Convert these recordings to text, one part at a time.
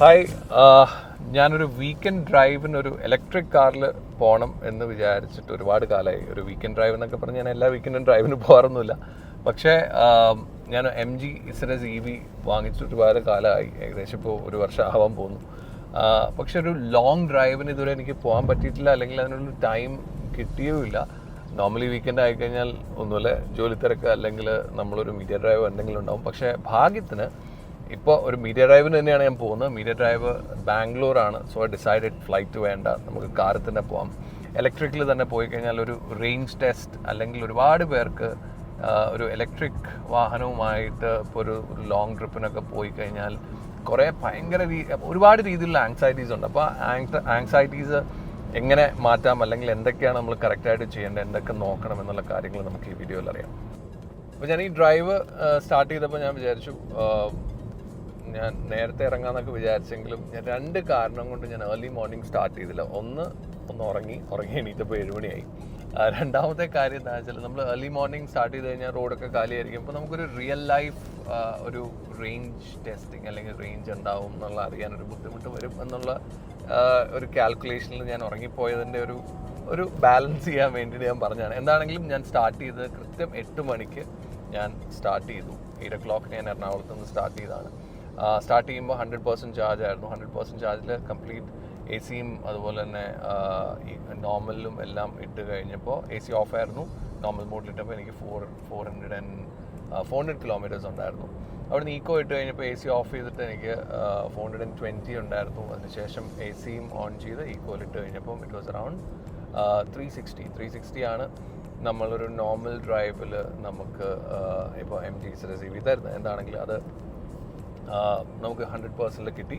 Hi, ഞാനൊരു weekend ഡ്രൈവിനൊരു electric കാറിൽ പോകണം എന്ന് വിചാരിച്ചിട്ട് ഒരുപാട് കാലമായി. ഒരു വീക്കെൻഡ് ഡ്രൈവ് എന്നൊക്കെ പറഞ്ഞ് ഞാൻ എല്ലാ വീക്കെൻഡും ഡ്രൈവിന് പോകാറൊന്നുമില്ല. പക്ഷേ ഞാൻ MG ഇസറസ് EV വാങ്ങിച്ചിട്ട് ഒരുപാട് കാലമായി, ഏകദേശം ഇപ്പോൾ ഒരു വർഷം ആവാൻ പോകുന്നു. പക്ഷെ ഒരു ലോങ് ഡ്രൈവിന് ഇതുവരെ എനിക്ക് പോകാൻ പറ്റിയിട്ടില്ല, അല്ലെങ്കിൽ അതിനൊരു ടൈം കിട്ടിയുമില്ല. നോർമലി വീക്കെൻഡ് ആയിക്കഴിഞ്ഞാൽ ഒന്നുമില്ല ജോലി തിരക്ക്, അല്ലെങ്കിൽ നമ്മളൊരു മീഡിയ ഡ്രൈവ് എന്തെങ്കിലും ഉണ്ടാവും. പക്ഷേ ഭാഗ്യത്തിന് ഇപ്പോൾ ഒരു മീഡിയ ഡ്രൈവിന് തന്നെയാണ് ഞാൻ പോകുന്നത്. മീഡിയ ഡ്രൈവ് ബാംഗ്ലൂരാണ്. സോ ഡിസൈഡഡ് ഫ്ലൈറ്റ് വേണ്ട, നമുക്ക് കാറിൽ തന്നെ പോകാം. ഇലക്ട്രിക്കിൽ തന്നെ പോയി കഴിഞ്ഞാൽ ഒരു റേഞ്ച് ടെസ്റ്റ്, അല്ലെങ്കിൽ ഒരുപാട് പേർക്ക് ഒരു ഇലക്ട്രിക് വാഹനവുമായിട്ട് ഇപ്പോൾ ഒരു ലോങ് ട്രിപ്പിനൊക്കെ പോയി കഴിഞ്ഞാൽ കുറേ ഒരുപാട് രീതിയിലുള്ള ആങ്സൈറ്റീസ് ഉണ്ട്. അപ്പോൾ ആങ്സൈറ്റീസ് എങ്ങനെ മാറ്റാം, അല്ലെങ്കിൽ എന്തൊക്കെയാണ് നമ്മൾ കറക്റ്റായിട്ട് ചെയ്യേണ്ടത്, എന്തൊക്കെ നോക്കണം എന്നുള്ള കാര്യങ്ങൾ നമുക്ക് ഈ വീഡിയോയിൽ അറിയാം. അപ്പോൾ ഞാൻ ഈ ഡ്രൈവ് സ്റ്റാർട്ട് ചെയ്തപ്പോൾ ഞാൻ വിചാരിച്ചു, ഞാൻ നേരത്തെ ഇറങ്ങാമെന്നൊക്കെ വിചാരിച്ചെങ്കിലും ഞാൻ 2 കാരണം കൊണ്ട് ഞാൻ ഏർലി മോർണിംഗ് സ്റ്റാർട്ട് ചെയ്തില്ല. ഒന്ന് ഉറങ്ങി എണീറ്റപ്പോൾ 7 മണിയായി. രണ്ടാമത്തെ കാര്യം എന്താ വെച്ചാൽ, നമ്മൾ ഏർലി മോർണിംഗ് സ്റ്റാർട്ട് ചെയ്ത് കഴിഞ്ഞാൽ റോഡൊക്കെ കാലിയായിരിക്കും. അപ്പോൾ നമുക്കൊരു റിയൽ ലൈഫ് ഒരു റേഞ്ച് ടെസ്റ്റിംഗ് അല്ലെങ്കിൽ റേഞ്ച് ഉണ്ടാവും എന്നുള്ള അറിയാനൊരു ബുദ്ധിമുട്ട് വരും എന്നുള്ള ഒരു കാൽക്കുലേഷനിൽ ഞാൻ ഉറങ്ങിപ്പോയതിൻ്റെ ഒരു ബാലൻസ് ചെയ്യാൻ വേണ്ടിയിട്ട് ഞാൻ പറഞ്ഞതാണ്. എന്താണെങ്കിലും ഞാൻ സ്റ്റാർട്ട് ചെയ്തത് കൃത്യം 8 മണിക്ക് ഞാൻ സ്റ്റാർട്ട് ചെയ്തു. 8 o'clock ഞാൻ എറണാകുളത്ത് നിന്ന് സ്റ്റാർട്ട് ചെയ്തതാണ്. സ്റ്റാർട്ട് ചെയ്യുമ്പോൾ 100% ചാർജ് ആയിരുന്നു. 100% ചാർജിൽ കംപ്ലീറ്റ് AC-യും അതുപോലെ തന്നെ ഈ നോർമലിലും എല്ലാം ഇട്ട് കഴിഞ്ഞപ്പോൾ AC ഓഫ് ആയിരുന്നു. നോർമൽ മോഡിലിട്ടപ്പോൾ എനിക്ക് 400 കിലോമീറ്റേഴ്സ് ഉണ്ടായിരുന്നു. അവിടെ നിന്ന് ഈക്കോ ഇട്ട് കഴിഞ്ഞപ്പോൾ AC ഓഫ് ചെയ്തിട്ട് എനിക്ക് 420 ഉണ്ടായിരുന്നു. അതിനുശേഷം AC-യും ഓൺ ചെയ്ത് ഈക്കോയിൽ ഇട്ട് കഴിഞ്ഞപ്പോൾ ഇറ്റ് വാസ് അറൗണ്ട് 360 ആണ് നമ്മളൊരു നോർമൽ ഡ്രൈവിൽ നമുക്ക് ഇപ്പോൾ MG ഇസറസ് EV തരുന്നത്. എന്താണെങ്കിലും അത് നമുക്ക് 100% കിട്ടി.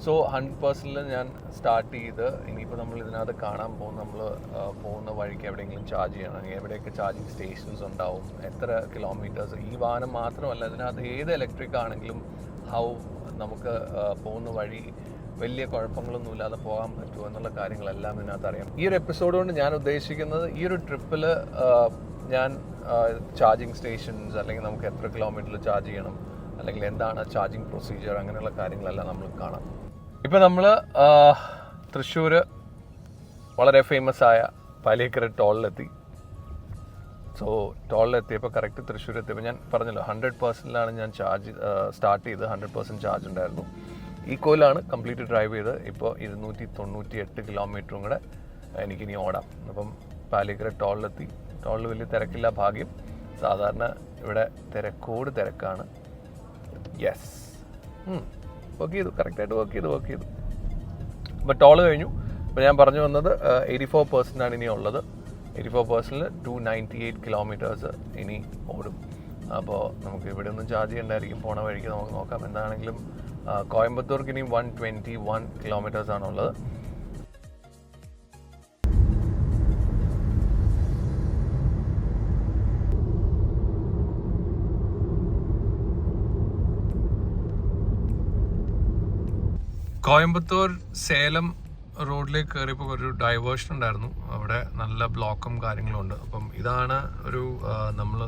സോ 100% ഞാൻ സ്റ്റാർട്ട് ചെയ്ത് ഇനിയിപ്പോൾ നമ്മൾ ഇതിനകത്ത് കാണാൻ പോകും. നമ്മൾ പോകുന്ന വഴിക്ക് എവിടെയെങ്കിലും ചാർജ് ചെയ്യണമെങ്കിൽ എവിടെയൊക്കെ ചാർജിങ് സ്റ്റേഷൻസ് ഉണ്ടാവും, എത്ര കിലോമീറ്റേഴ്സ്. ഈ വാഹനം മാത്രമല്ല, ഇതിനകത്ത് ഏത് ഇലക്ട്രിക് ആണെങ്കിലും നമുക്ക് പോകുന്ന വഴി വലിയ കുഴപ്പങ്ങളൊന്നും ഇല്ലാതെ പോകാൻ പറ്റുമോ എന്നുള്ള കാര്യങ്ങളെല്ലാം ഇതിനകത്ത് അറിയാം. ഈ ഒരു എപ്പിസോഡ് കൊണ്ട് ഞാൻ ഉദ്ദേശിക്കുന്നത്, ഈ ഒരു ട്രിപ്പിൽ ഞാൻ ചാർജിങ് സ്റ്റേഷൻസ്, അല്ലെങ്കിൽ നമുക്ക് എത്ര കിലോമീറ്ററിൽ ചാർജ് ചെയ്യണം, അല്ലെങ്കിൽ എന്താണ് ചാർജിങ് പ്രൊസീജിയർ, അങ്ങനെയുള്ള കാര്യങ്ങളെല്ലാം നമ്മൾ കാണാം. ഇപ്പോൾ നമ്മൾ തൃശ്ശൂർ വളരെ ഫേമസ് ആയ പാലിയേക്കര ടോളിലെത്തി. സോ ടോളിലെത്തിയപ്പോൾ കറക്റ്റ് തൃശ്ശൂർ എത്തിയപ്പോൾ ഞാൻ പറഞ്ഞല്ലോ 100%ലാണ് ഞാൻ ചാർജ് സ്റ്റാർട്ട് ചെയ്ത്. 100% ചാർജ് ഉണ്ടായിരുന്നു. ഈക്കോയിലാണ് കംപ്ലീറ്റ് ഡ്രൈവ് ചെയ്ത്. ഇപ്പോൾ 298 കിലോമീറ്ററും കൂടെ എനിക്കിനി ഓടാം. അപ്പം പാലിയേക്കര ടോളിലെത്തി. ടോളിൽ വലിയ തിരക്കില്ല, ഭാഗ്യം. സാധാരണ ഇവിടെ തിരക്കാണ്. യെസ്, വർക്ക് ചെയ്തു, കറക്റ്റായിട്ട് വർക്ക് ചെയ്തു. അപ്പോൾ ടോള് കഴിഞ്ഞു. അപ്പോൾ ഞാൻ പറഞ്ഞു വന്നത് 84% ഇനി ഉള്ളത്. 84%ൽ 298 കിലോമീറ്റേഴ്സ് ഇനി ഓടും. അപ്പോൾ നമുക്ക് ഇവിടെ ഒന്നും ചാർജ് ചെയ്യണ്ടായിരിക്കും. പോണ വഴിക്ക് നമുക്ക് നോക്കാം. എന്താണെങ്കിലും കോയമ്പത്തൂർക്ക് ഇനി 121 കിലോമീറ്റേഴ്സാണുള്ളത്. കോയമ്പത്തൂർ സേലം റോഡിലേക്ക് കയറിയപ്പോൾ ഒരു ഡൈവേർഷൻ ഉണ്ടായിരുന്നു. അവിടെ നല്ല ബ്ലോക്കും കാര്യങ്ങളും ഉണ്ട്. അപ്പം ഇതാണ് ഒരു നമ്മൾ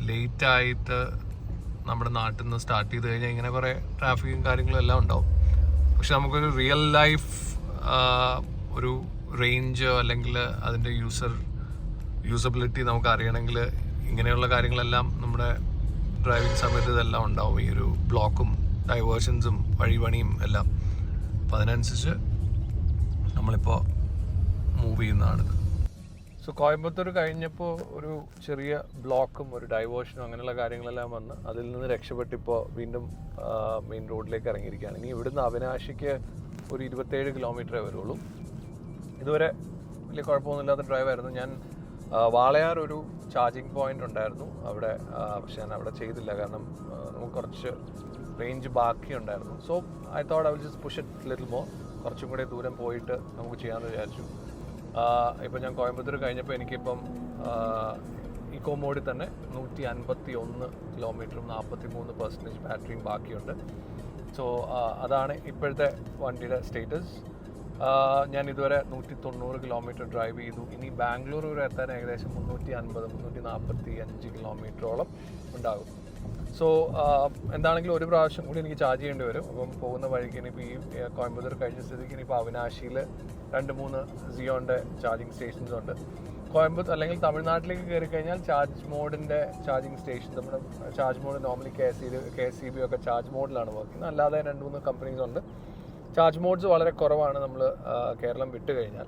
ലേറ്റായിട്ട് നമ്മുടെ നാട്ടിൽ നിന്ന് സ്റ്റാർട്ട് ചെയ്ത് കഴിഞ്ഞാൽ ഇങ്ങനെ കുറേ ട്രാഫിക്കും കാര്യങ്ങളും എല്ലാം ഉണ്ടാവും. പക്ഷെ നമുക്കൊരു റിയൽ ലൈഫ് ഒരു റേഞ്ച്, അല്ലെങ്കിൽ അതിൻ്റെ യൂസബിലിറ്റി നമുക്ക് അറിയണമെങ്കിൽ ഇങ്ങനെയുള്ള കാര്യങ്ങളെല്ലാം നമ്മുടെ ഡ്രൈവിംഗ് സമയത്ത് ഇതെല്ലാം ഉണ്ടാവും. ഈ ഒരു ബ്ലോക്കും ഡൈവേർഷൻസും വഴിപണിയും എല്ലാം. അപ്പോൾ അതിനനുസരിച്ച് നമ്മളിപ്പോൾ മൂവ് ചെയ്യുന്നതാണിത്. സോ കോയമ്പത്തൂർ കഴിഞ്ഞപ്പോൾ ഒരു ചെറിയ ബ്ലോക്കും ഒരു ഡൈവേർഷനും അങ്ങനെയുള്ള കാര്യങ്ങളെല്ലാം വന്ന് അതിൽ നിന്ന് രക്ഷപ്പെട്ടിപ്പോൾ വീണ്ടും മെയിൻ റോഡിലേക്ക് ഇറങ്ങിയിരിക്കുകയാണ്. ഇനി ഇവിടുന്ന് അവിനാശിക്ക് ഒരു 27 കിലോമീറ്ററേ വരുള്ളൂ. ഇതുവരെ വലിയ കുഴപ്പമൊന്നുമില്ലാത്ത ഡ്രൈവായിരുന്നു. ഞാൻ വാളയാർ ഒരു ചാർജിങ് പോയിന്റ് ഉണ്ടായിരുന്നു അവിടെ, പക്ഷെ ഞാൻ അവിടെ ചെയ്തില്ല. കാരണം നമുക്ക് കുറച്ച് റേഞ്ച് ബാക്കിയുണ്ടായിരുന്നു. So I thought I will just push it little more. കുറച്ചും കൂടെ ദൂരം പോയിട്ട് നമുക്ക് ചെയ്യാമെന്ന് വിചാരിച്ചു. ഇപ്പോൾ ഞാൻ കോയമ്പത്തൂർ കഴിഞ്ഞപ്പോൾ എനിക്കിപ്പം ഇക്കോ മോഡിൽ തന്നെ 151 കിലോമീറ്ററും 43% ബാറ്ററിയും ബാക്കിയുണ്ട്. സോ അതാണ് ഇപ്പോഴത്തെ വണ്ടിയുടെ സ്റ്റേറ്റസ്. ഞാൻ ഇതുവരെ 190 കിലോമീറ്റർ ഡ്രൈവ് ചെയ്തു. ഇനി ബാംഗ്ലൂർ വരെ എത്താൻ ഏകദേശം 350-345 കിലോമീറ്ററോളം ഉണ്ടാകും. സോ എന്താണെങ്കിലും ഒരു പ്രാവശ്യം കൂടി എനിക്ക് ചാർജ് ചെയ്യേണ്ടി വരും. അപ്പം പോകുന്ന വഴിക്ക് ഇനിയിപ്പോൾ ഈ കോയമ്പത്തൂർ കഴിഞ്ഞ സ്ഥിതിക്ക് ഇനിയിപ്പോൾ അവിനാശിയിൽ 2-3 സിയോൻ്റെ ചാർജിങ് സ്റ്റേഷൻസ് ഉണ്ട്. കോയമ്പത്തൂർ അല്ലെങ്കിൽ തമിഴ്നാട്ടിലേക്ക് കയറി കഴിഞ്ഞാൽ ചാർജ് മോഡിൻ്റെ ചാർജിങ് സ്റ്റേഷൻ, നമ്മുടെ ചാർജ് മോഡ് നോർമലി KSEB ഒക്കെ ചാർജ് മോഡിലാണ് വർക്ക് ചെയ്യുന്നത്. അല്ലാതെ 2-3 കമ്പനീസ് ഉണ്ട്. ചാർജ് മോഡ്സ് വളരെ കുറവാണ് നമ്മൾ കേരളം വിട്ട് കഴിഞ്ഞാൽ.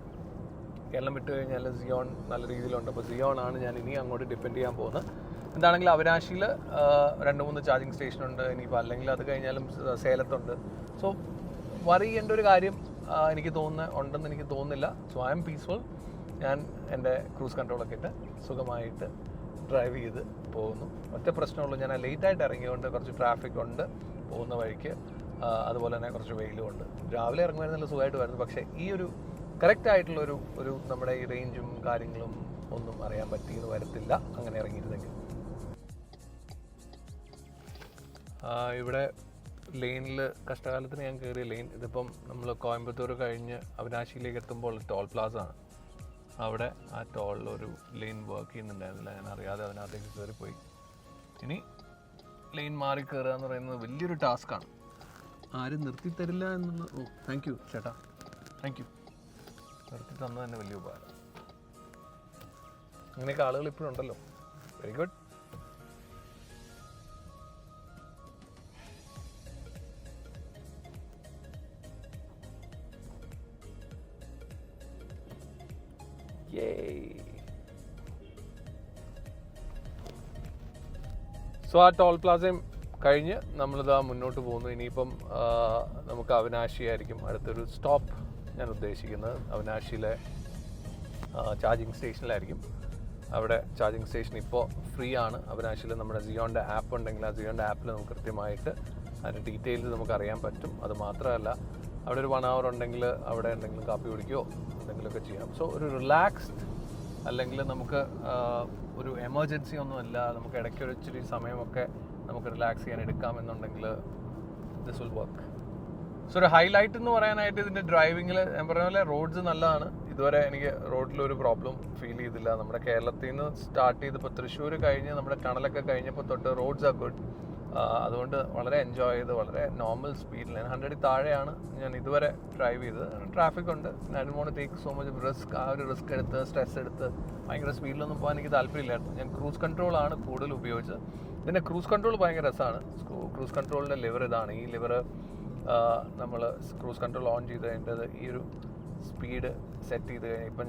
സിയോൺ നല്ല രീതിയിലുണ്ട്. അപ്പോൾ സിയോണാണ് ഞാൻ ഇനി അങ്ങോട്ട് ഡിപ്പെൻഡ് ചെയ്യാൻ പോകുന്നത്. എന്താണെങ്കിലും അവിനാശിയിൽ 2-3 ചാർജിങ് സ്റ്റേഷനുണ്ട്. ഇനിയിപ്പോൾ അല്ലെങ്കിൽ അത് കഴിഞ്ഞാലും സേലത്തുണ്ട്. സോ വറി ചെയ്യേണ്ട ഒരു കാര്യം ഉണ്ടെന്ന് എനിക്ക് തോന്നുന്നില്ല. So I M peaceful. ഞാൻ എൻ്റെ ക്രൂസ് കൺട്രോളൊക്കെ ഇട്ട് സുഖമായിട്ട് ഡ്രൈവ് ചെയ്ത് പോകുന്നു. ഒറ്റ പ്രശ്നമുള്ളൂ, ഞാൻ ലേറ്റായിട്ട് ഇറങ്ങിയതുകൊണ്ട് കുറച്ച് ട്രാഫിക് ഉണ്ട് പോകുന്ന വഴിക്ക്. അതുപോലെ തന്നെ കുറച്ച് വെയിലും ഉണ്ട്. രാവിലെ ഇറങ്ങുമായിരുന്നു നല്ല സുഖമായിട്ട് വരുന്നു. പക്ഷേ ഈ ഒരു കറക്റ്റായിട്ടുള്ള ഒരു നമ്മുടെ ഈ റേഞ്ചും കാര്യങ്ങളും ഒന്നും അറിയാൻ പറ്റിയെന്ന് വരത്തില്ല അങ്ങനെ ഇറങ്ങിയിരുന്നെങ്കിൽ. ഇവിടെ ലെയിനിൽ കഷ്ടകാലത്തിന് ഞാൻ കയറിയ ലെയിൻ ഇതിപ്പം നമ്മൾ കോയമ്പത്തൂർ കഴിഞ്ഞ് അവിനാശിയിലേക്ക് എത്തുമ്പോൾ ടോൾ പ്ലാസ ആണ്. അവിടെ ആ ടോളിൽ ഒരു ലെയിൻ വർക്ക് ചെയ്യുന്നുണ്ടായിരുന്നില്ല. ഞാൻ അറിയാതെ അതിനകത്തേക്ക് കയറിപ്പോയി. ഇനി ലെയിൻ മാറി കയറുക എന്ന് പറയുന്നത് വലിയൊരു ടാസ്ക്കാണ്. ആരും നിർത്തിത്തരില്ല എന്നുള്ള താങ്ക് യു ചേട്ടാ, താങ്ക് യു. നിർത്തി തന്നത് തന്നെ വലിയ ഉപകാരം. അങ്ങനെയൊക്കെ ആളുകൾ ഇപ്പോഴും ഉണ്ടല്ലോ. Very good. സോ ആ ടോൾ പ്ലാസയും കഴിഞ്ഞ് നമ്മളിതാ മുന്നോട്ട് പോകുന്നു. ഇനിയിപ്പം നമുക്ക് അവിനാശി ആയിരിക്കും അടുത്തൊരു സ്റ്റോപ്പ് ഞാൻ ഉദ്ദേശിക്കുന്നത്. അവിനാശിയിലെ ചാർജിങ് സ്റ്റേഷനിലായിരിക്കും. അവിടെ ചാർജിങ് സ്റ്റേഷൻ ഇപ്പോൾ ഫ്രീ ആണ്. അവിനാശിയിൽ നമ്മുടെ സിയോൻ്റെ ആപ്പ് ഉണ്ടെങ്കിൽ ആ സിയോൻ്റെ ആപ്പിൽ നമുക്ക് കൃത്യമായിട്ട് അതിൻ്റെ ഡീറ്റെയിൽസ് നമുക്ക് അറിയാൻ പറ്റും. അത് മാത്രമല്ല അവിടെ ഒരു 1 hour ഉണ്ടെങ്കിൽ അവിടെ എന്തെങ്കിലും കാപ്പി കുടിക്കുകയോ എന്തെങ്കിലുമൊക്കെ ചെയ്യാം. സോ ഒരു റിലാക്സ്ഡ്, അല്ലെങ്കിൽ നമുക്ക് ഒരു എമർജൻസി ഒന്നുമല്ല, നമുക്ക് ഇടയ്ക്ക് ഒരു ഇച്ചിരി സമയമൊക്കെ നമുക്ക് റിലാക്സ് ചെയ്യാൻ എടുക്കാമെന്നുണ്ടെങ്കിൽ ദിസ് വിൽ വർക്ക്. സോ ഒരു ഹൈലൈറ്റ് എന്ന് പറയാനായിട്ട് ഇതിൻ്റെ ഡ്രൈവിങ്ങിൽ ഞാൻ പറഞ്ഞ പോലെ റോഡ്സ് നല്ലതാണ്. ഇതുവരെ എനിക്ക് റോഡിലൊരു പ്രോബ്ലം ഫീൽ ചെയ്തില്ല. നമ്മുടെ കേരളത്തിൽ നിന്ന് സ്റ്റാർട്ട് ചെയ്തപ്പോൾ തൃശ്ശൂർ കഴിഞ്ഞ് നമ്മുടെ ടണലൊക്കെ കഴിഞ്ഞപ്പോൾ തൊട്ട് റോഡ്സ് ആർ ഗുഡ്. അതുകൊണ്ട് വളരെ എൻജോയ് ചെയ്ത് വളരെ നോർമൽ സ്പീഡിൽ 100 താഴെയാണ് ഞാൻ ഇതുവരെ ഡ്രൈവ് ചെയ്തത്. ട്രാഫിക് ഉണ്ട്. I don't want to take so much risk. ആ ഒരു റിസ്ക് എടുത്ത് സ്ട്രെസ് എടുത്ത് ഭയങ്കര സ്പീഡിലൊന്നും പോകാൻ എനിക്ക് താല്പര്യമില്ലായിരുന്നു. ഞാൻ ക്രൂസ് കൺട്രോളാണ് കൂടുതൽ ഉപയോഗിച്ചത്. ഇതിൻ്റെ ക്രൂസ് കൺട്രോൾ ഭയങ്കര രസമാണ്. ക്രൂസ് കൺട്രോളിൻ്റെ ലിവർ ഇതാണ്. ഈ ലിവർ നമ്മൾ ക്രൂസ് കൺട്രോൾ ഓൺ ചെയ്ത് കഴിഞ്ഞിട്ട് ഈ ഒരു സ്പീഡ് സെറ്റ് ചെയ്ത് കഴിഞ്ഞാൽ ഇപ്പം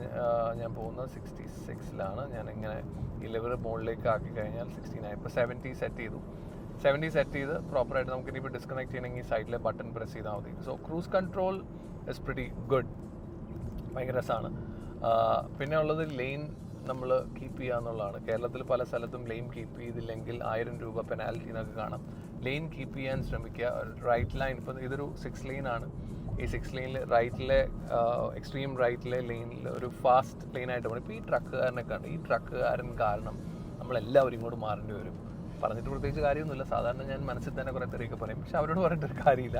ഞാൻ പോകുന്നത് 66-ലാണ്. ഞാൻ ഇങ്ങനെ ഈ ലിവർ മുകളിലേക്ക് ആക്കി കഴിഞ്ഞാൽ 69. ഇപ്പോൾ 70 സെറ്റ് ചെയ്ത് പ്രോപ്പറായിട്ട് നമുക്ക് ഇനിയിപ്പോൾ ഡിസ്കണക്ട് ചെയ്യണമെങ്കിൽ സൈഡിലെ ബട്ടൺ പ്രസ് ചെയ്താൽ മതി. So cruise control is pretty good. ഭയങ്കര രസമാണ്. പിന്നെ ഉള്ളത് ലെയിൻ നമ്മൾ കീപ്പ് ചെയ്യുക എന്നുള്ളതാണ്. കേരളത്തിൽ പല സ്ഥലത്തും ലെയിൻ കീപ്പ് ചെയ്തില്ലെങ്കിൽ 1000 രൂപ പെനാൽറ്റി എന്നൊക്കെ കാണാം. ലെയിൻ കീപ്പ് ചെയ്യാൻ ശ്രമിക്കുക. റൈറ്റ് ലൈൻ, ഇപ്പോൾ ഇതൊരു 6 lane ആണ്. ഈ 6 laneൽ റൈറ്റിലെ എക്സ്ട്രീം റൈറ്റിലെ ലെയിനിൽ ഒരു ഫാസ്റ്റ് ലൈനായിട്ട് പോകണം. ഇപ്പോൾ ഈ ട്രക്കുകാരനൊക്കെ ഉണ്ട്. ഈ ട്രക്കുകാരൻ കാരണം നമ്മളെല്ലാവരും ഇങ്ങോട്ട് മാറേണ്ടി വരും. പറഞ്ഞിട്ട് പ്രത്യേകിച്ച് കാര്യമൊന്നുമില്ല. സാധാരണ ഞാൻ മനസ്സിൽ തന്നെ കുറേ തെറിയൊക്കെ പറയും. പക്ഷെ അവരോട് പറഞ്ഞിട്ടൊരു കാര്യമില്ല.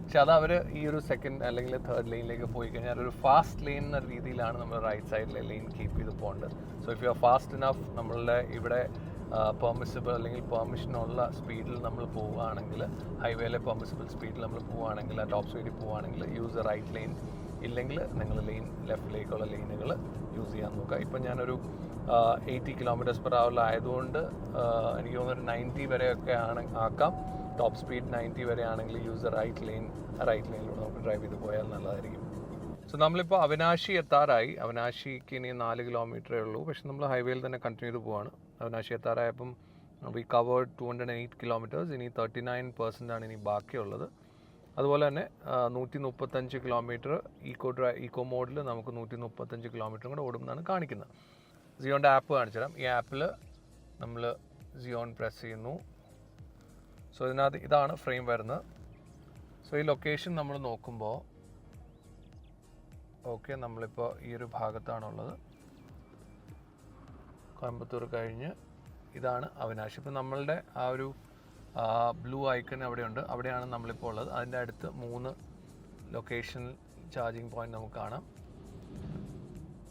പക്ഷെ അത് അവർ ഈ ഒരു 2nd അല്ലെങ്കിൽ 3rd ലൈനിലേക്ക് പോയി കഴിഞ്ഞാൽ ഒരു ഫാസ്റ്റ് ലൈൻ എന്ന രീതിയിലാണ് നമ്മൾ റൈറ്റ് സൈഡിലെ ലൈൻ കീപ്പ് ചെയ്ത് പോകേണ്ടത്. So if you are fast enough, നമ്മളുടെ ഇവിടെ പെർമിസിബിൾ അല്ലെങ്കിൽ പെർമിഷനുള്ള സ്പീഡിൽ നമ്മൾ പോവുകയാണെങ്കിൽ, ഹൈവേയിലെ പെർമിസിബിൾ സ്പീഡിൽ നമ്മൾ പോവുകയാണെങ്കിൽ, ടോപ്പ് സ്പീഡിൽ പോവുകയാണെങ്കിൽ യൂസ് ദ റൈറ്റ് ലൈൻ. ഇല്ലെങ്കിൽ നിങ്ങൾ ലെഫ്റ്റിലേക്കുള്ള ലൈനുകൾ യൂസ് ചെയ്യാൻ നോക്കുക. ഇപ്പം ഞാനൊരു 80 km/h ആയതുകൊണ്ട് എനിക്ക് തോന്നുന്നൊരു 90 വരെയൊക്കെ ആക്കാം. ടോപ്പ് സ്പീഡ് 90 വരെ ആണെങ്കിൽ യൂസ് ദ റൈറ്റ് ലൈനിലൂടെ നമുക്ക് ഡ്രൈവ് ചെയ്ത് പോയാൽ നല്ലതായിരിക്കും. സോ നമ്മളിപ്പോൾ അവിനാശി എത്താറായി. അവിനാശിക്ക് ഇനി 4 kilometer ഉള്ളൂ. പക്ഷെ നമ്മൾ ഹൈവേയിൽ തന്നെ കണ്ടിന്യൂ ചെയ്ത് പോവാണ്. അവിനാശി എത്താറായപ്പം വി കവേർഡ് 208 kilometers. ഇനി 39% ആണ് ഇനി ബാക്കിയുള്ളത്. അതുപോലെ തന്നെ 135 kilometer ഈക്കോ മോഡിൽ നമുക്ക് 135 kilometer കൂടെ ഓടുമെന്നാണ് കാണിക്കുന്നത്. സിയോൻ്റെ ആപ്പ് കാണിച്ചു തരാം. ഈ ആപ്പിൽ നമ്മൾ സിയോൺ പ്രസ് ചെയ്യുന്നു. സോ ഇതിനകത്ത് ഇതാണ് ഫ്രെയിം വരുന്നത്. സോ ഈ ലൊക്കേഷൻ നമ്മൾ നോക്കുമ്പോൾ ഓക്കെ, നമ്മളിപ്പോൾ ഈ ഒരു ഭാഗത്താണുള്ളത്. കോയമ്പത്തൂർ കഴിഞ്ഞ് ഇതാണ് അവിനാശി. ഇപ്പോൾ നമ്മളുടെ ആ ഒരു ബ്ലൂ ഐക്കൺ അവിടെയുണ്ട്. അവിടെയാണ് നമ്മളിപ്പോൾ ഉള്ളത്. അതിൻ്റെ അടുത്ത് 3 ലൊക്കേഷൻ ചാർജിങ് പോയിന്റ് നമുക്ക് കാണാം.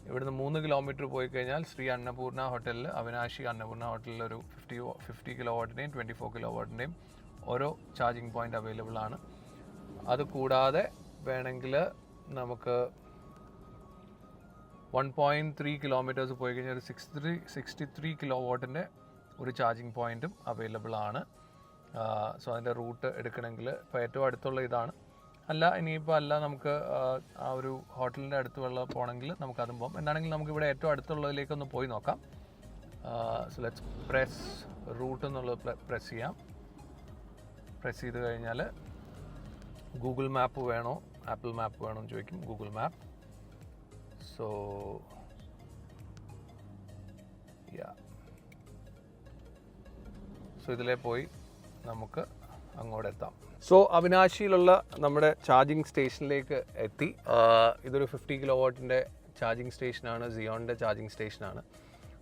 ഇവിടുന്ന് 3 കിലോമീറ്റർ പോയി കഴിഞ്ഞാൽ ശ്രീ അന്നപൂർണ ഹോട്ടലിൽ, അവിനാശി അന്നപൂർണ ഹോട്ടലിൽ ഒരു 50 കിലോ വാട്ടിൻ്റെയും 24 കിലോ വാട്ടിൻ്റെയും ഓരോ ചാർജിങ് പോയിൻ്റ് അവൈലബിൾ ആണ്. അത് കൂടാതെ വേണമെങ്കിൽ നമുക്ക് 1.3 കിലോമീറ്റേഴ്സ് പോയി കഴിഞ്ഞാൽ ഒരു 63 കിലോ വാട്ടിൻ്റെ ഒരു ചാർജിങ് പോയിൻറ്റും അവൈലബിൾ ആണ്. സോ അതിൻ്റെ റൂട്ട് എടുക്കണമെങ്കിൽ ഇപ്പോൾ ഏറ്റവും അടുത്തുള്ള ഇതാണ്. അല്ല ഇനിയിപ്പോൾ അല്ല നമുക്ക് ആ ഒരു ഹോട്ടലിൻ്റെ അടുത്തുള്ള പോകണമെങ്കിൽ നമുക്കതും പോകാം. എന്താണെങ്കിലും നമുക്കിവിടെ ഏറ്റവും അടുത്തുള്ളതിലേക്കൊന്ന് പോയി നോക്കാം. സോ ലെറ്റ്സ് പ്രസ് റൂട്ട് എന്നുള്ളത് പ്രസ് ചെയ്യാം. പ്രസ് ചെയ്ത് കഴിഞ്ഞാൽ ഗൂഗിൾ മാപ്പ് വേണോ ആപ്പിൾ മാപ്പ് വേണോ എന്ന് ചോദിക്കും. Google map. സോ ഇതിലേ പോയി നമുക്ക് അങ്ങോട്ട് എത്താം. സോ അവിനാശിയിലുള്ള നമ്മുടെ ചാർജിങ് സ്റ്റേഷനിലേക്ക് എത്തി. ഇതൊരു 50 കിലോ വാട്ടിൻ്റെ ചാർജിങ് സ്റ്റേഷനാണ്, സിയോണിൻ്റെ ചാർജിങ് സ്റ്റേഷനാണ്.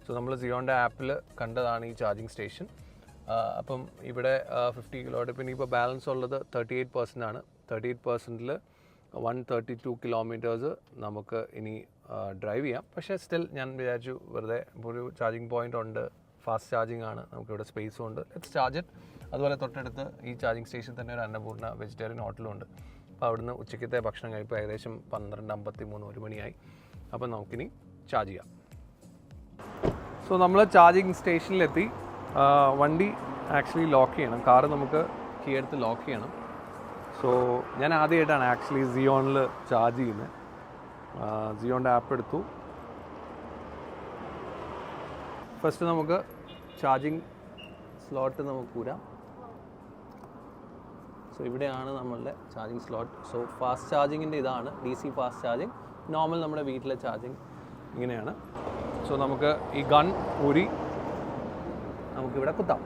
സോ നമ്മൾ സിയോണിൻ്റെ ആപ്പിൽ കണ്ടതാണ് ഈ ചാർജിങ് സ്റ്റേഷൻ. അപ്പം ഇവിടെ 50 കിലോ വാട്ട്, പിന്നെ ഇപ്പോൾ ബാലൻസ് ഉള്ളത് 38% ആണ്. 38%ൽ 132 കിലോമീറ്റേഴ്സ് നമുക്ക് ഇനി ഡ്രൈവ് ചെയ്യാം. പക്ഷേ സ്റ്റിൽ ഞാൻ വിചാരിച്ചു വെറുതെ ഒരു ചാർജിങ് പോയിൻ്റ് ഉണ്ട്, ഫാസ്റ്റ് ചാർജിങ് ആണ്, നമുക്കിവിടെ സ്പേസും ഉണ്ട്, ലെറ്റ്സ് ചാർജ് ഇറ്റ്. അതുപോലെ തൊട്ടടുത്ത് ഈ ചാർജിങ് സ്റ്റേഷൻ തന്നെ ഒരു അന്നപൂർണ വെജിറ്റേറിയൻ ഹോട്ടലും ഉണ്ട്. അപ്പോൾ അവിടുന്ന് ഉച്ചയ്ക്കത്തെ ഭക്ഷണം കഴിപ്പോൾ ഏകദേശം 12:53 1 മണിയായി. അപ്പോൾ നമുക്കിനി ചാർജ് ചെയ്യാം. സോ നമ്മൾ ചാർജിങ് സ്റ്റേഷനിലെത്തി. വണ്ടി ആക്ച്വലി ലോക്ക് ചെയ്യണം, കാറ് നമുക്ക് കീ എടുത്ത് ലോക്ക് ചെയ്യണം. സോ ഞാൻ ആദ്യമായിട്ടാണ് ആക്ച്വലി സിയോണിൽ ചാർജ് ചെയ്യുന്നത്. സിയോണിൻ്റെ ആപ്പ് എടുത്തു. ഫസ്റ്റ് നമുക്ക് ചാർജിങ് സ്ലോട്ട് നമുക്ക് കൂരാം. സോ ഇവിടെയാണ് നമ്മളുടെ ചാർജിങ് സ്ലോട്ട്. സോ ഫാസ്റ്റ് ചാർജിങ്ങിൻ്റെ ഇതാണ് DC ഫാസ്റ്റ് ചാർജിങ്. നോർമൽ നമ്മുടെ വീട്ടിലെ ചാർജിങ് ഇങ്ങനെയാണ്. സോ നമുക്ക് ഈ ഗൺ ഊരി നമുക്കിവിടെ കുത്താം.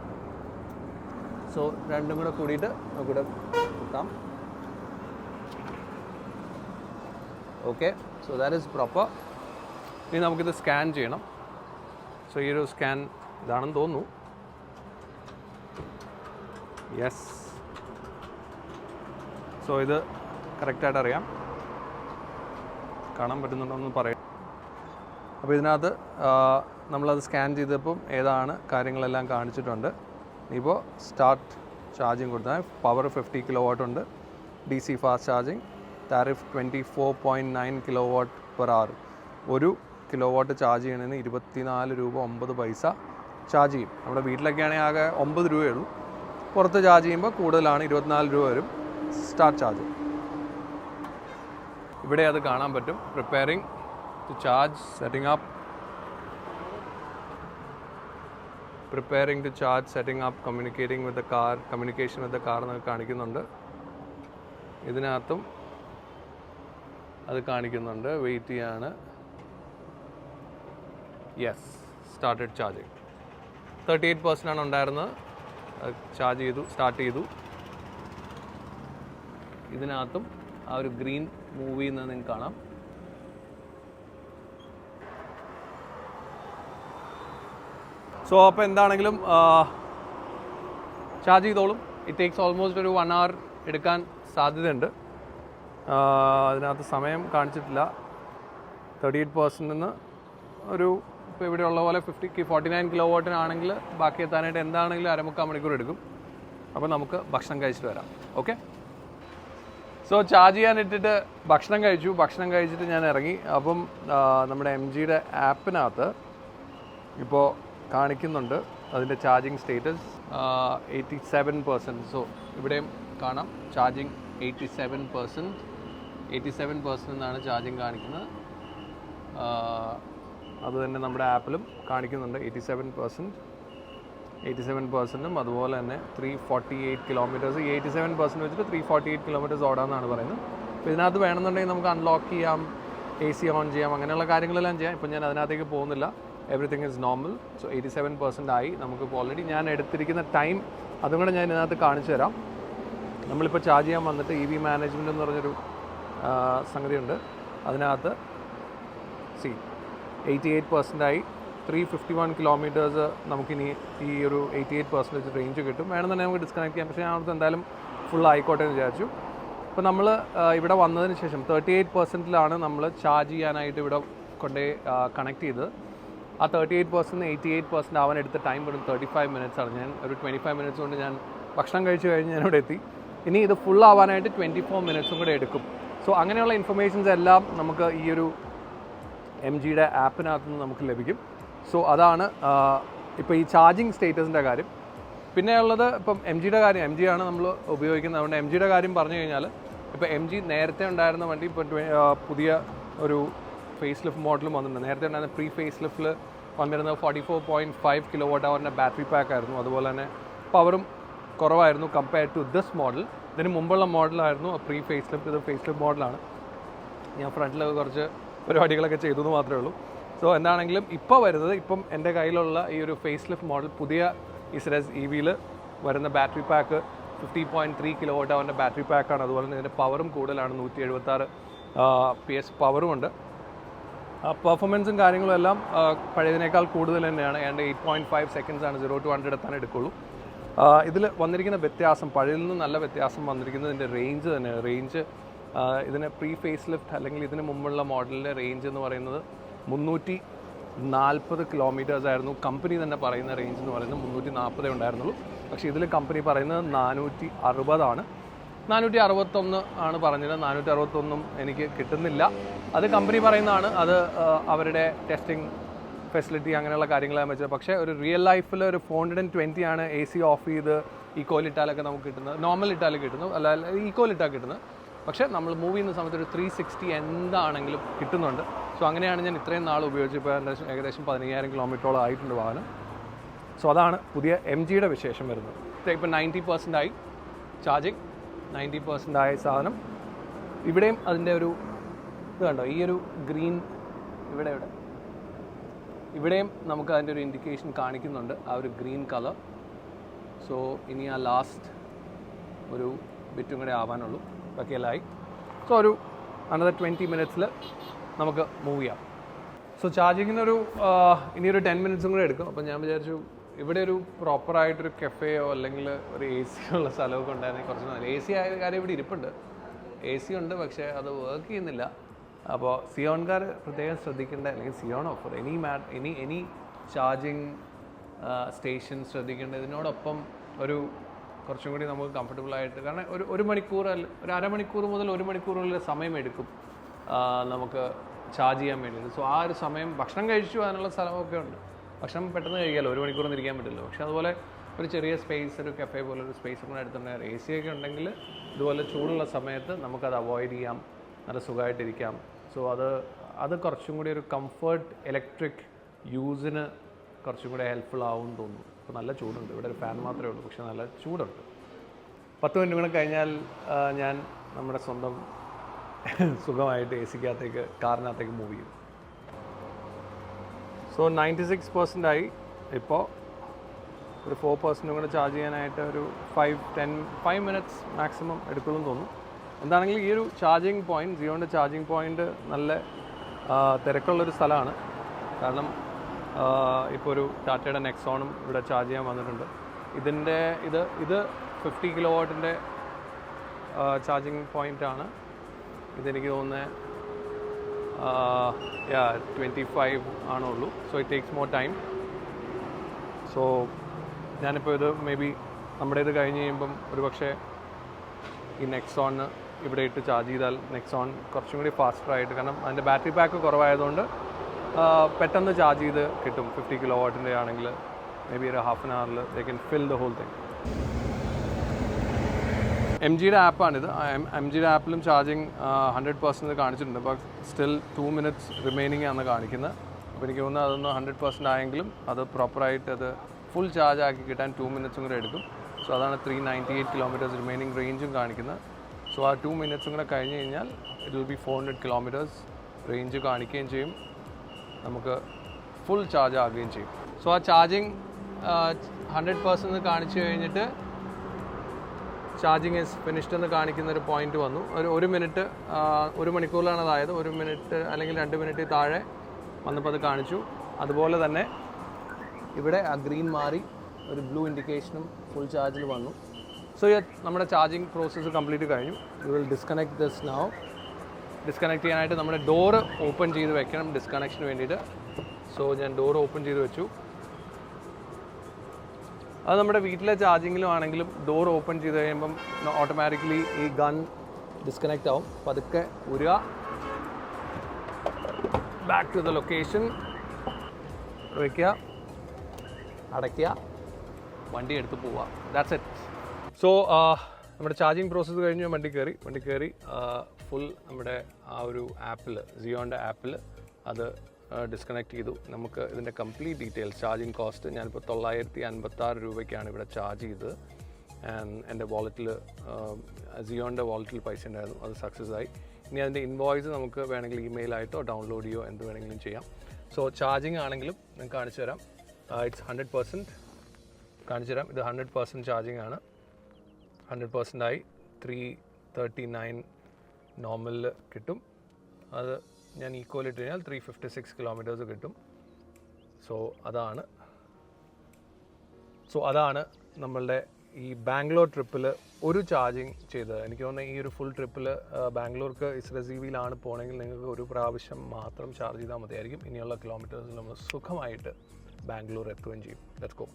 സോ രണ്ടും കൂടെ കൂടിയിട്ട് നമുക്കിവിടെ കുത്താം. Okay, so that is proper. ഇനി നമുക്കിത് സ്കാൻ ചെയ്യണം. സോ ഈ ഒരു സ്കാൻ ഇതാണെന്ന് തോന്നുന്നു. യെസ്. സോ ഇത് കറക്റ്റായിട്ട് അറിയാം, കാണാൻ പറ്റുന്നുണ്ടോയെന്ന് പറയാം. അപ്പോൾ ഇതിനകത്ത് നമ്മളത് സ്കാൻ ചെയ്തപ്പം ഏതാണ് കാര്യങ്ങളെല്ലാം കാണിച്ചിട്ടുണ്ട്. ഇപ്പോൾ സ്റ്റാർട്ട് ചാർജിങ് കൊടുത്താൽ പവർ 50 കിലോ വാട്ട് ഉണ്ട്, DC fast charging, tariff 24.9 kilo watt per hour. 1 kilo watt charge ചെയ്യണതിന് 24 രൂപ 9 പൈസ ചാർജ് ചെയ്യും. നമ്മുടെ വീട്ടിലൊക്കെ ആണെങ്കിൽ ആകെ 9 രൂപയേ ഉള്ളൂ. പുറത്ത് ചാർജ് ചെയ്യുമ്പോൾ കൂടുതലാണ്, 24 രൂപ വരും സ്റ്റാർട്ട് ചാർജ്. ഇവിടെ അത് കാണാൻ പറ്റും. Preparing to charge, setting up, preparing to charge, setting up, communicating with the car, communication with the car എന്നൊക്കെ കാണിക്കുന്നുണ്ട്. ഇതിനകത്തും അത് കാണിക്കുന്നുണ്ട്. വെയിറ്റ് ചെയ്യാണ്. Yes, started charging. 38% ആണ് ഉണ്ടായിരുന്നത്. ചാർജ് ചെയ്തു, സ്റ്റാർട്ട് ചെയ്തു. ഇതിനകത്തും ആ ഒരു ഗ്രീൻ മൂവ് ചെയ്യുന്നത് നിങ്ങൾക്ക് കാണാം. സോ അപ്പോൾ എന്താണെങ്കിലും ചാർജ് ചെയ്തോളും. ഇറ്റ് ടേക്സ് ഓൾമോസ്റ്റ് ഒരു 1 hour എടുക്കാൻ സാധ്യതയുണ്ട്. അതിനകത്ത് സമയം കാണിച്ചിട്ടില്ല. 38% ഒരു ഇപ്പോൾ ഇവിടെ ഉള്ള പോലെ 49 കിലോ വാട്ടിനാണെങ്കിൽ ബാക്കി എത്താനായിട്ട് എന്താണെങ്കിലും 1/4 മണിക്കൂർ എടുക്കും. അപ്പോൾ നമുക്ക് ഭക്ഷണം കഴിച്ചിട്ട് വരാം. ഓക്കെ, സോ ചാർജ് ചെയ്യാൻ ഇട്ടിട്ട് ഭക്ഷണം കഴിച്ചു. ഭക്ഷണം കഴിച്ചിട്ട് ഞാൻ ഇറങ്ങി. അപ്പം നമ്മുടെ MGയുടെ ആപ്പിനകത്ത് ഇപ്പോൾ കാണിക്കുന്നുണ്ട് അതിൻ്റെ ചാർജിങ് സ്റ്റേറ്റസ് 87%. സോ ഇവിടെയും കാണാം ചാർജിങ് 87% എന്നാണ് ചാർജിങ് കാണിക്കുന്നത്. അതുതന്നെ നമ്മുടെ ആപ്പിലും കാണിക്കുന്നുണ്ട് 87%. അതുപോലെ തന്നെ 348 കിലോമീറ്റേഴ്സ്, 87% വെച്ചിട്ട് 348 കിലോമീറ്റേഴ്സ് ഓടാമെന്നാണ് പറയുന്നത്. അപ്പോൾ ഇതിനകത്ത് വേണമെന്നുണ്ടെങ്കിൽ നമുക്ക് അൺലോക്ക് ചെയ്യാം, AC ഓൺ ചെയ്യാം, അങ്ങനെയുള്ള കാര്യങ്ങളെല്ലാം ചെയ്യാം. ഇപ്പം ഞാൻ അതിനകത്തേക്ക് പോകുന്നില്ല. Everything is normal. സോ 87% ആയി. നമുക്കിപ്പോൾ ഓൾറെഡി ഞാൻ എടുത്തിരിക്കുന്ന ടൈം അതും കൂടെ ഞാൻ ഇതിനകത്ത് കാണിച്ചു തരാം. നമ്മളിപ്പോൾ ചാർജ് ചെയ്യാൻ വന്നിട്ട് EV മാനേജ്മെൻറ്റ് എന്ന് പറഞ്ഞൊരു സംഗതിയുണ്ട്. അതിനകത്ത് 88% ആയി. 351 കിലോമീറ്റേഴ്സ് നമുക്കിനി ഈ ഒരു 88% റേഞ്ച് കിട്ടും. വേണമെന്നുണ്ടെങ്കിൽ നമുക്ക് ഡിസ്കണക്ട് ചെയ്യാം. പക്ഷേ ഞാനത് എന്തായാലും ഫുൾ ആയിക്കോട്ടെ എന്ന് വിചാരിച്ചു. അപ്പോൾ നമ്മൾ ഇവിടെ വന്നതിന് ശേഷം 38%ലാണ് നമ്മൾ ചാർജ് ചെയ്യാനായിട്ട് ഇവിടെ കൊണ്ടേ കണക്ട് ചെയ്തത്. ആ 38% 88% ആവാൻ എടുത്ത ടൈം വെറും 35 minutes ആണ്. ഞാൻ ഒരു 25 minutes കൊണ്ട് ഞാൻ ഭക്ഷണം കഴിച്ച് കഴിഞ്ഞ് ഞാനിവിടെ എത്തി. ഇനി ഇത് ഫുൾ ആവാനായിട്ട് 24 minutes കൂടെ എടുക്കും. സോ അങ്ങനെയുള്ള ഇൻഫർമേഷൻസ് എല്ലാം നമുക്ക് ഈ ഒരു MGയുടെ ആപ്പിനകത്ത് നിന്ന് നമുക്ക് ലഭിക്കും. സോ അതാണ് ഇപ്പോൾ ഈ ചാർജിങ് സ്റ്റേറ്റസിൻ്റെ കാര്യം. പിന്നെ ഉള്ളത് ഇപ്പം MGയുടെ കാര്യം, MG ആണ് നമ്മൾ ഉപയോഗിക്കുന്നത്. അതുകൊണ്ട് MGയുടെ കാര്യം പറഞ്ഞു കഴിഞ്ഞാൽ ഇപ്പോൾ MG നേരത്തെ ഉണ്ടായിരുന്ന വണ്ടി ഇപ്പോൾ പുതിയ ഒരു ഫേസ് ലിഫ്റ്റ് മോഡലും വന്നിട്ടുണ്ട്. നേരത്തെ ഉണ്ടായിരുന്ന പ്രീ ഫേസ് ലിഫ്റ്റിൽ വന്നിരുന്നത് 44.5 kWh ബാറ്ററി പാക്ക് ആയിരുന്നു. അതുപോലെ തന്നെ പവറും കുറവായിരുന്നു കമ്പയർഡ് ടു ദിസ് മോഡൽ. ഇതിന് മുമ്പുള്ള മോഡലായിരുന്നു പ്രീ ഫേസ് ലിഫ്റ്റ്. ഇത് ഫേസ് ലിഫ്റ്റ് മോഡലാണ്. ഞാൻ ഫ്രണ്ടിൽ കുറച്ച് പരിപാടികളൊക്കെ ചെയ്തു എന്ന് മാത്രമേ ഉള്ളൂ. സോ എന്താണെങ്കിലും ഇപ്പോൾ വരുന്നത്, ഇപ്പം എൻ്റെ കയ്യിലുള്ള ഈ ഒരു ഫേസ് ലിഫ്റ്റ് മോഡൽ പുതിയ ഇസ്രസ് EVയിൽ വരുന്ന ബാറ്ററി പാക്ക് 50.3 kWh ബാറ്ററി പാക്കാണ്. അതുപോലെ തന്നെ ഇതിൻ്റെ പവറും കൂടുതലാണ്, 176 PS പവറും ഉണ്ട്. പെർഫോമൻസും കാര്യങ്ങളും എല്ലാം പഴയതിനേക്കാൾ കൂടുതൽ തന്നെയാണ്. ഏതാണ്ട് 8.5 seconds ആണ് 0 to 100 എത്താൻ എടുക്കുള്ളൂ. ഇതിൽ വന്നിരിക്കുന്ന വ്യത്യാസം, പഴയതിൽ നിന്ന് നല്ല വ്യത്യാസം വന്നിരിക്കുന്നത് ഇതിൻ്റെ റേഞ്ച് തന്നെയാണ്. റേഞ്ച് ഇതിന് പ്രീ ഫേസ് ലിഫ്റ്റ് അല്ലെങ്കിൽ ഇതിന് മുമ്പുള്ള മോഡലിൻ്റെ റേഞ്ച് എന്ന് പറയുന്നത് 340 kilometers ആയിരുന്നു. കമ്പനി തന്നെ പറയുന്ന റേഞ്ച് എന്ന് പറയുന്നത് 340 ഉണ്ടായിരുന്നുള്ളൂ. പക്ഷേ ഇതിൽ കമ്പനി പറയുന്നത് 460 ആണ്. 461 ആണ് പറഞ്ഞത്. 461 എനിക്ക് കിട്ടുന്നില്ല. അത് കമ്പനി പറയുന്നതാണ്. അത് അവരുടെ ടെസ്റ്റിംഗ് ഫെസിലിറ്റി അങ്ങനെയുള്ള കാര്യങ്ങളാണ് വെച്ചത്. പക്ഷേ ഒരു റിയൽ ലൈഫിൽ ഒരു 420 ആണ് AC ഓഫ് ചെയ്ത് ഈക്കോയിൽ ഇട്ടാലൊക്കെ നമുക്ക് കിട്ടുന്നത്. നോർമൽ ഇട്ടാൽ കിട്ടുന്നു, അല്ല ഈക്കോയിൽ ഇട്ടാൽ കിട്ടുന്നത്. പക്ഷേ നമ്മൾ മൂവ് ചെയ്യുന്ന സമയത്ത് ഒരു 360 എന്താണെങ്കിലും കിട്ടുന്നുണ്ട്. സോ അങ്ങനെയാണ് ഞാൻ ഇത്രയും നാൾ ഉപയോഗിച്ച് ഇപ്പോൾ ഏകദേശം 15,000 kilometer ആയിട്ടുണ്ട് വാഹനം. സോ അതാണ് പുതിയ MGയുടെ വിശേഷം വരുന്നത്. ഇപ്പോൾ 90% ആയി ചാർജിങ്, 90% ആയ സാധനം. ഇവിടെയും അതിൻ്റെ ഒരു ഇത് കണ്ടോ, ഈ ഒരു ഗ്രീൻ ഇവിടെയും നമുക്ക് അതിൻ്റെ ഒരു ഇൻഡിക്കേഷൻ കാണിക്കുന്നുണ്ട്, ആ ഒരു ഗ്രീൻ കളർ. സോ ഇനി ആ ലാസ്റ്റ് ഒരു ബിറ്റും കൂടെ ആവാനുള്ളൂ, ബാക്കിയെല്ലാമായി. സോ ഒരു അനദർ 20 minutes നമുക്ക് മൂവ് ചെയ്യാം. സോ ചാർജിങ്ങിനൊരു ഇനിയൊരു 10 minutes കൂടെ എടുക്കും. അപ്പോൾ ഞാൻ വിചാരിച്ചു ഇവിടെ ഒരു പ്രോപ്പറായിട്ടൊരു കഫേയോ അല്ലെങ്കിൽ ഒരു AC ഉള്ള സ്ഥലമൊക്കെ ഉണ്ടായിരുന്നെങ്കിൽ കുറച്ച് നല്ല. AC ആയ കാര്യം ഇവിടെ ഇരിപ്പുണ്ട്, AC ഉണ്ട്, പക്ഷേ അത് വർക്ക് ചെയ്യുന്നില്ല. അപ്പോൾ സിയോൺകാർ പ്രത്യേകം ശ്രദ്ധിക്കേണ്ട, അല്ലെങ്കിൽ സിയോണോ ഫോർ എനി ചാർജിങ് സ്റ്റേഷൻ ശ്രദ്ധിക്കേണ്ട. ഇതിനോടൊപ്പം ഒരു കുറച്ചും കൂടി നമുക്ക് കംഫർട്ടബിളായിട്ട്, കാരണം ഒരു മണിക്കൂർ ഒരു അരമണിക്കൂർ മുതൽ 1 മണിക്കൂറുള്ള സമയമെടുക്കും നമുക്ക് ചാർജ് ചെയ്യാൻ വേണ്ടിയിട്ട്. സോ ആ ഒരു സമയം ഭക്ഷണം കഴിച്ചു അതിനുള്ള സ്ഥലമൊക്കെ ഉണ്ട്. ഭക്ഷണം പെട്ടെന്ന് കഴിക്കാമല്ലോ, 1 മണിക്കൂറൊന്നും ഇരിക്കാൻ പറ്റില്ല. പക്ഷേ അതുപോലെ ഒരു ചെറിയ സ്പേസ്, ഒരു കഫേ പോലെ ഒരു സ്പേസ് കൂടെ എടുത്തിട്ടുണ്ടെങ്കിൽ AC ഒക്കെ ഉണ്ടെങ്കിൽ ഇതുപോലെ ചൂടുള്ള സമയത്ത് നമുക്കത് അവോയ്ഡ് ചെയ്യാം, നല്ല സുഖമായിട്ടിരിക്കാം. സോ അത് കുറച്ചും കൂടി ഒരു കംഫർട്ട് ഇലക്ട്രിക് യൂസിന് കുറച്ചും കൂടി ഹെൽപ്ഫുൾ ആവും എന്ന് തോന്നുന്നു. ഇപ്പോൾ നല്ല ചൂടുണ്ട്, ഇവിടെ ഒരു ഫാൻ മാത്രമേ ഉള്ളൂ, പക്ഷേ നല്ല ചൂടുണ്ട്. 10 minute കൂടെ കഴിഞ്ഞാൽ ഞാൻ നമ്മുടെ സ്വന്തം സുഖമായിട്ട് AC-ക്കകത്തേക്ക്, കാറിനകത്തേക്ക് മൂവ് ചെയ്യും. സോ 96% ആയി. ഇപ്പോൾ ഒരു 4% കൂടെ ചാർജ് ചെയ്യാനായിട്ട് ഒരു 5 minutes മാക്സിമം എടുക്കുള്ളൂ എന്ന് തോന്നുന്നു. എന്താണെങ്കിലും ഈ ഒരു ചാർജിങ് പോയിൻറ്റ്, ജിയോൻ്റെ ചാർജിങ് പോയിൻറ്റ് നല്ല തിരക്കുള്ളൊരു സ്ഥലമാണ്. കാരണം ഇപ്പോൾ ഒരു ടാറ്റയുടെ നെക്സോണും ഇവിടെ ചാർജ് ചെയ്യാൻ വന്നിട്ടുണ്ട്. ഇത് 50 kilowatt ചാർജിങ് പോയിൻ്റാണ്. ഇതെനിക്ക് തോന്നുന്നത് 25 ആണുള്ളൂ. So it takes more time. So ഞാനിപ്പോൾ ഇത് മേ ബി നമ്മുടെ ഇത് കഴിഞ്ഞ് കഴിയുമ്പം ഒരു പക്ഷേ ഈ നെക്സോണിന് ഇവിടെ ഇട്ട് ചാർജ് ചെയ്താൽ നെക്സോൺ കുറച്ചും കൂടി ഫാസ്റ്ററായിട്ട്, കാരണം അതിൻ്റെ ബാറ്ററി പാക്ക് കുറവായതുകൊണ്ട് പെട്ടെന്ന് ചാർജ് ചെയ്ത് കിട്ടും. 50 kilowatt ആണെങ്കിൽ മേ ബി ഒരു half an hour they can fill the whole thing. MGയുടെ ആപ്പാണിത്. MGയുടെ ആപ്പിലും ചാർജിങ് 100% കാണിച്ചിട്ടുണ്ട്. അപ്പോൾ സ്റ്റിൽ 2 minutes റിമൈനിങ് ആണ് കാണിക്കുന്നത്. അപ്പോൾ എനിക്ക് തോന്നുന്നത് അതൊന്ന് 100% ആയെങ്കിലും അത് പ്രോപ്പറായിട്ട് അത് ഫുൾ ചാർജ് ആക്കി കിട്ടാൻ 2 minutes കൂടെ എടുക്കും. സോ അതാണ് 398 kilometers റിമൈനിങ് റേഞ്ചും കാണിക്കുന്നത്. സോ ആ 2 minutes കൂടെ കഴിഞ്ഞ് കഴിഞ്ഞാൽ it will be 400 kilometers range കാണിക്കുകയും ചെയ്യും, നമുക്ക് ഫുൾ ചാർജ് ആകുകയും ചെയ്യും. സോ ആ ചാർജിങ് 100% കാണിച്ചു കഴിഞ്ഞിട്ട് ചാർജിങ് ഇസ് ഫിനിഷ്ഡ് എന്ന് കാണിക്കുന്ന ഒരു പോയിന്റ് വന്നു. ഒരു മിനിറ്റ്, 1 മണിക്കൂറിലാണ് അതായത് 1 minute അല്ലെങ്കിൽ 2 minute താഴെ വന്നപ്പോൾ അത് കാണിച്ചു. അതുപോലെ തന്നെ ഇവിടെ ആ ഗ്രീൻ മാറി ഒരു ബ്ലൂ ഇൻഡിക്കേഷനും ഫുൾ ചാർജിൽ വന്നു. സോ നമ്മുടെ ചാർജിങ് പ്രോസസ്സ് കംപ്ലീറ്റ് കഴിഞ്ഞു. You will disconnect this now disconnect ചെയ്യാനായിട്ട് നമ്മുടെ ഡോറ് ഓപ്പൺ ചെയ്ത് വെക്കണം ഡിസ്കണക്ഷന് വേണ്ടിയിട്ട്. സോ ഞാൻ ഡോർ ഓപ്പൺ ചെയ്ത് വെച്ചു. അത് നമ്മുടെ വീട്ടിലെ ചാർജിങ്ങിലും ആണെങ്കിലും ഡോർ ഓപ്പൺ ചെയ്ത് കഴിയുമ്പം ഓട്ടോമാറ്റിക്കലി ഈ ഗൺ ഡിസ്കണക്റ്റ് ആവും. പതുക്കെ ഉരുക, ബാക്ക് ടു ദ ലൊക്കേഷൻ വയ്ക്കുക, അടയ്ക്കുക, വണ്ടി എടുത്ത് പോവുക. That's it. സോ നമ്മുടെ ചാർജിങ് പ്രോസസ്സ് കഴിഞ്ഞ് വണ്ടി കയറി ഫുൾ നമ്മുടെ ആ ഒരു ആപ്പിൽ, സിയോൻ്റെ ആപ്പിൽ അത് ഡിസ്കണക്ട് ചെയ്തു. നമുക്ക് ഇതിൻ്റെ കംപ്ലീറ്റ് ഡീറ്റെയിൽസ്, ചാർജിങ് കോസ്റ്റ്, ഞാനിപ്പോൾ 956 രൂപയ്ക്കാണ് ഇവിടെ ചാർജ് ചെയ്തത്. ആൻഡ് എൻ്റെ വാലറ്റിൽ, സിയോൻ്റെ വാലറ്റിൽ പൈസ ഉണ്ടായിരുന്നു, അത് സക്സസ് ആയി. ഇനി അതിൻ്റെ ഇൻവോയ്സ് നമുക്ക് വേണമെങ്കിൽ ഇമെയിലായിട്ടോ ഡൗൺലോഡ് ചെയ്യോ എന്ത് വേണമെങ്കിലും ചെയ്യാം. സോ ചാർജിങ് ആണെങ്കിലും ഞാൻ കാണിച്ചു തരാം. ഇറ്റ്സ് 100% കാണിച്ചു തരാം. ഇത് 100% ചാർജിങ് ആണ്. 100% ആയി. 339 നോർമലിൽ കിട്ടും. അത് ഞാൻ ഈക്വൽ ഇട്ട് കഴിഞ്ഞാൽ 356 കിലോമീറ്റേഴ്സ് കിട്ടും. സോ അതാണ് നമ്മളുടെ ഈ ബാംഗ്ലൂർ ട്രിപ്പിൽ ഒരു ചാർജിങ് ചെയ്തത്. എനിക്ക് തോന്നുന്നത് ഈ ഒരു ഫുൾ ട്രിപ്പിൽ ബാംഗ്ലൂർക്ക് ഇസ്രസീവിലാണ് പോകണമെങ്കിൽ നിങ്ങൾക്ക് ഒരു പ്രാവശ്യം മാത്രം ചാർജ് ചെയ്താൽ മതിയായിരിക്കും. ഇനിയുള്ള കിലോമീറ്റേഴ്സിൽ നമ്മൾ സുഖമായിട്ട് ബാംഗ്ലൂർ എത്തുകയും ചെയ്യും. Let's go.